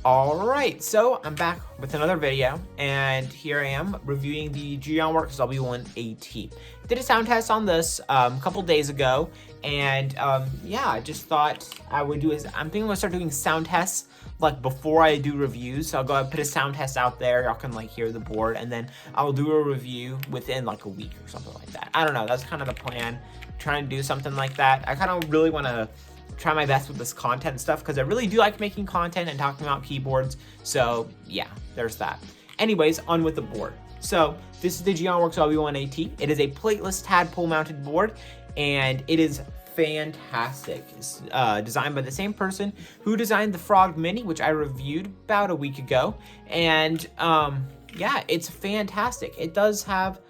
Alright, so I'm back with another video, and here I am reviewing the Geon W1-AT. Did a sound test on this a couple days ago, and yeah, I just thought I would do is I'm thinking I'm gonna start doing sound tests like before I do reviews. So I'll go ahead and put a sound test out there, y'all can like hear the board, and then I'll do a review within like a week or something like that. I don't know, that's kind of the plan, trying to do something like that. I kind of really want to try my best with this content stuff because I really do like making content and talking about keyboards. So yeah, there's that. Anyways, on with the board. So this is the Geon W1-AT. It is a plateless tadpole mounted board, and it is fantastic. It's designed by the same person who designed the Frog Mini, which I reviewed about a week ago. And yeah, it's fantastic. It does have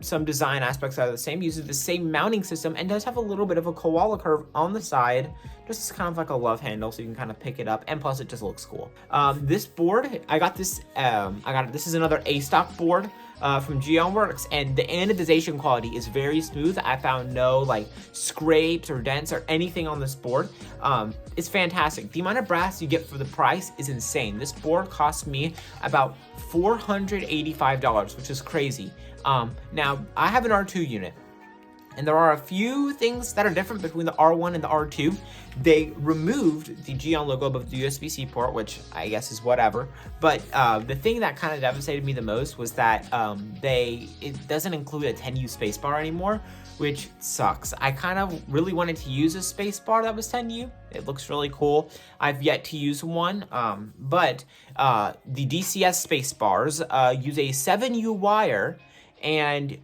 some design aspects that are the same, uses the same mounting system, and does have a little bit of a koala curve on the side, just kind of like a love handle, so you can kind of pick it up, and plus it just looks cool. This board, I got this, this is another A-stock board from Geon, and the anodization quality is very smooth. I found no like scrapes or dents or anything on this board. It's fantastic. The amount of brass you get for the price is insane. This board cost me about $485, which is crazy. Now, I have an R2 unit, and there are a few things that are different between the R1 and the R2. They removed the Geon logo above the USB-C port, which I guess is whatever. But the thing that kind of devastated me the most was that it doesn't include a 10U spacebar anymore, which sucks. I kind of really wanted to use a spacebar that was 10U. It looks really cool. I've yet to use one, but the DCS space-bars use a 7U wire, and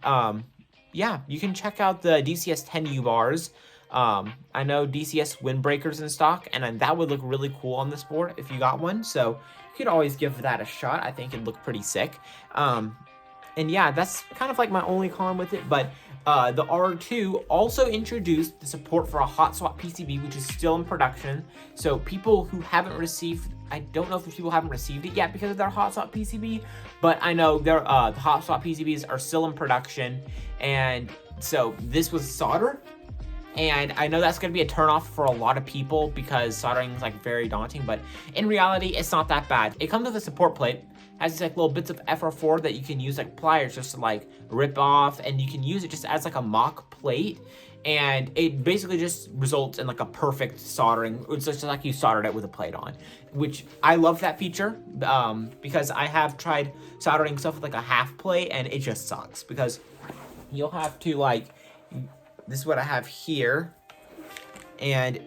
yeah, you can check out the DCS 10U bars. I know DCS windbreakers in stock, and that would look really cool on this board if you got one, so you could always give that a shot. I think it'd look pretty sick. And yeah, that's kind of like my only con with it, but the R2 also introduced the support for a hot swap PCB, which is still in production. So people who haven't received, I don't know if people haven't received it yet because of their hot swap PCB, but I know their the hot swap PCBs are still in production. And so this was solder, and I know that's going to be a turnoff for a lot of people because soldering is like very daunting, but in reality, it's not that bad. It comes with a support plate, has these like little bits of FR4 that you can use like pliers just to like rip off, and you can use it just as like a mock plate, and it basically just results in like a perfect soldering. It's just like you soldered it with a plate on, which I love that feature because I have tried soldering stuff with like a half plate, and it just sucks because you'll have to like, this is what I have here, and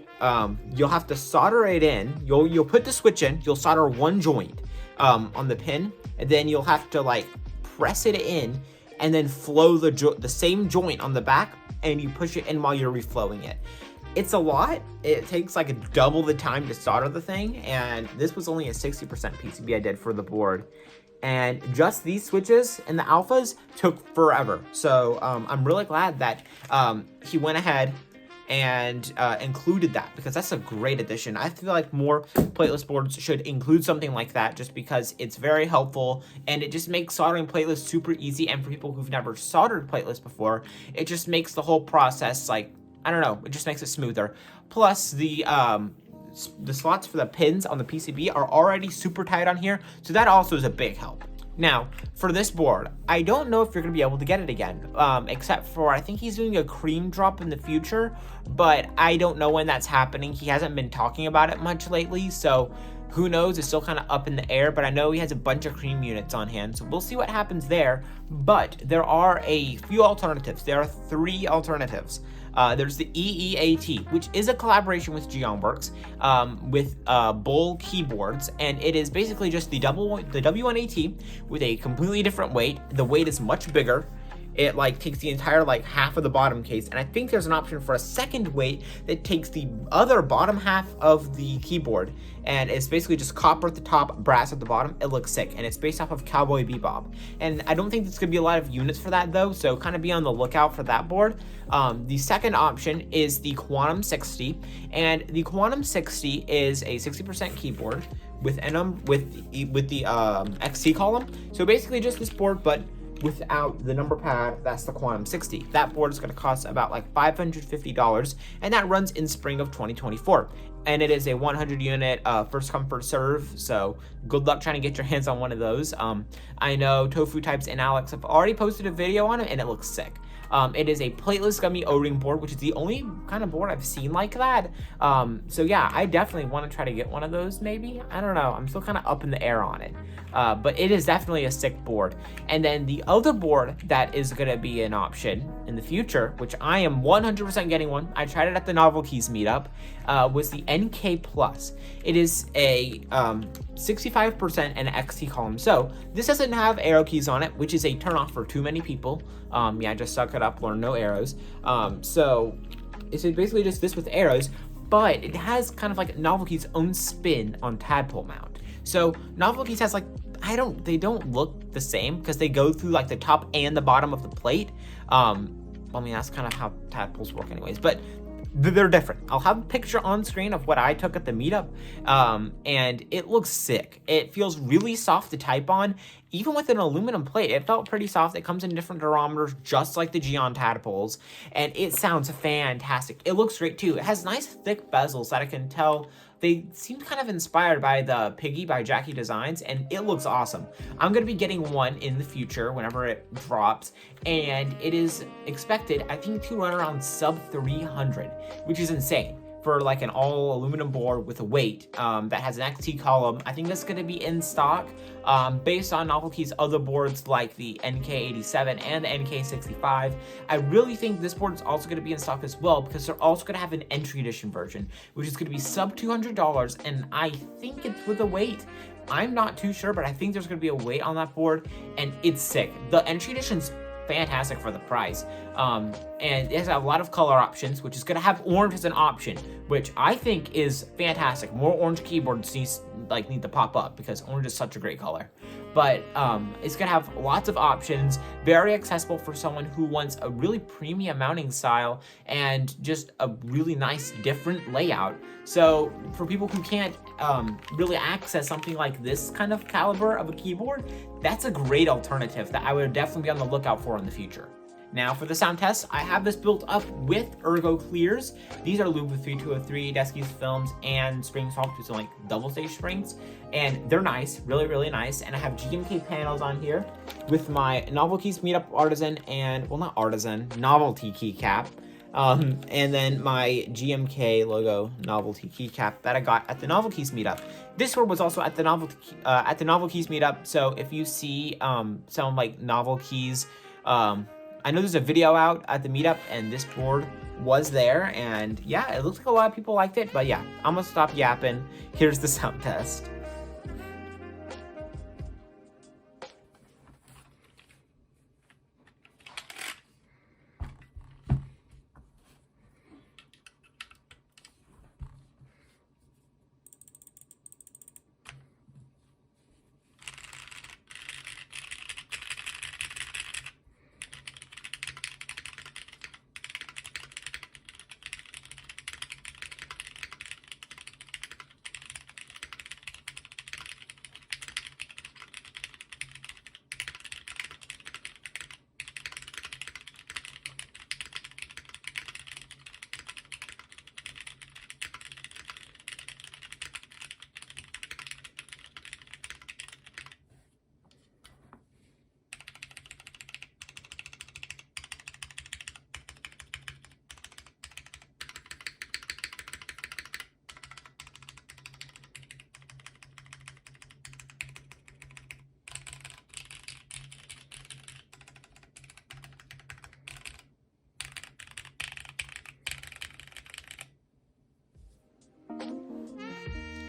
you'll have to solder it in. You'll put the switch in, you'll solder one joint on the pin, and then you'll have to like press it in and then flow the same joint on the back, and you push it in while you're reflowing it. It's a lot. It takes like double the time to solder the thing, and this was only a 60% PCB I did for the board. And just these switches and the alphas took forever. So I'm really glad that he went ahead and included that, because that's a great addition. I feel like more plateless boards should include something like that, just because it's very helpful, and it just makes soldering plateless super easy. And for people who've never soldered plateless before, it just makes the whole process like, I don't know, it just makes it smoother. Plus the slots for the pins on the PCB are already super tight on here, so that also is a big help. Now, for this board, I don't know if you're going to be able to get it again, except for I think he's doing a cream drop in the future, but I don't know when that's happening. He hasn't been talking about it much lately, so who knows? It's still kind of up in the air, but I know he has a bunch of cream units on hand, so we'll see what happens there. But there are a few alternatives. There are 3 alternatives. There's the EEAT, which is a collaboration with Geon with Bull keyboards, and it is basically just the W1-AT with a completely different weight. The weight is much bigger. It like takes the entire like half of the bottom case, and I think there's an option for a second weight that takes the other bottom half of the keyboard, and it's basically just copper at the top, brass at the bottom. It looks sick, and it's based off of Cowboy Bebop, and I don't think there's gonna be a lot of units for that though, so kind of be on the lookout for that board. The second option is the Quantum 60, and the Quantum 60 is a 60% keyboard with the XT column. So basically just this board, but without the number pad, that's the Quantum 60. That board is going to cost about like $550, and that runs in spring of 2024. And it is a 100 unit first come first serve, so good luck trying to get your hands on one of those. I know Tofu Types and Alex have already posted a video on it, and it looks sick. It is a plateless gummy O-ring board, which is the only kind of board I've seen like that. So yeah, I definitely want to try to get one of those maybe. I don't know. I'm still kind of up in the air on it. But it is definitely a sick board. And then the other board that is going to be an option in the future, which I am 100% getting one, I tried it at the Novelties meetup, was the NK Plus. It is a 65% and XT column. So this doesn't have arrow keys on it, which is a turnoff for too many people. Yeah, just suck it up, learn no arrows. So it's basically just this with arrows, but it has kind of like Novelty's own spin on tadpole mount. So Novelty's has like, they don't look the same because they go through like the top and the bottom of the plate. I mean, that's kind of how tadpoles work anyways, but they're different. I'll have a picture on screen of what I took at the meetup, and it looks sick. It feels really soft to type on. Even with an aluminum plate, it felt pretty soft. It comes in different durometers, just like the Geon tadpoles, and it sounds fantastic. It looks great too. It has nice thick bezels that I can tell they seem kind of inspired by the Piggy by Jackie Designs, and it looks awesome. I'm going to be getting one in the future whenever it drops, and it is expected, I think, to run around sub 300, which is insane for like an all aluminum board with a weight that has an XT column. I think that's going to be in stock based on Novelty's other boards like the NK87 and the NK65. I really think this board is also going to be in stock as well, because they're also going to have an entry edition version, which is going to be sub $200, and I think it's with a weight. I'm not too sure, but I think there's going to be a weight on that board, and it's sick. The entry edition's fantastic for the price, and it has a lot of color options, which is going to have orange as an option, which I think is fantastic. More orange keyboards need to pop up because orange is such a great color. But it's going to have lots of options, very accessible for someone who wants a really premium mounting style and just a really nice different layout. So for people who can't really access something like this kind of caliber of a keyboard, that's a great alternative that I would definitely be on the lookout for in the future. Now for the sound test, I have this built up with Ergo Clears. These are lubed with 3203, Deskies films, and spring salt, which are like double stage springs. And they're nice, really, really nice. And I have GMK panels on here with my Novelties Meetup Artisan and, well, not Artisan, Novelty keycap. And then my GMK logo Novelty keycap that I got at the Novelties Meetup. This one was also at the Novelties Meetup. So if you see some like Novelties, I know there's a video out at the meetup, and this board was there, and yeah, it looks like a lot of people liked it. But yeah, I'm gonna stop yapping. Here's the sound test.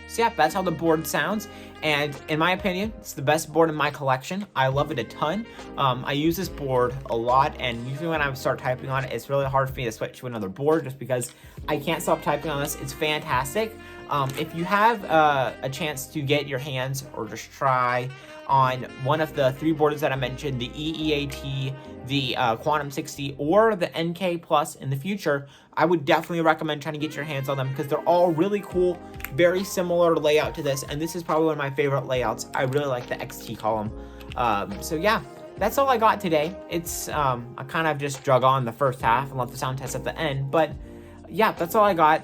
So yeah, that's how the board sounds, and in my opinion, it's the best board in my collection. I love it a ton. I use this board a lot, and usually when I start typing on it, it's really hard for me to switch to another board just because I can't stop typing on this. It's fantastic. If you have a chance to get your hands or just try on one of the three boards that I mentioned, the EEAT, the Quantum 60, or the NK Plus in the future, I would definitely recommend trying to get your hands on them because they're all really cool, very similar layout to this, and this is probably one of my favorite layouts. I really like the XT column. So yeah, that's all I got today. It's I kind of just drug on the first half and left the sound test at the end, but yeah, that's all I got.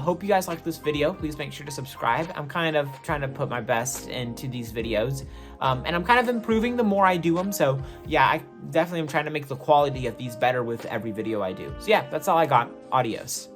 Hope you guys liked this video. Please make sure to subscribe. I'm kind of trying to put my best into these videos, and I'm kind of improving the more I do them. So yeah, I definitely am trying to make the quality of these better with every video I do. So yeah, that's all I got. Adios.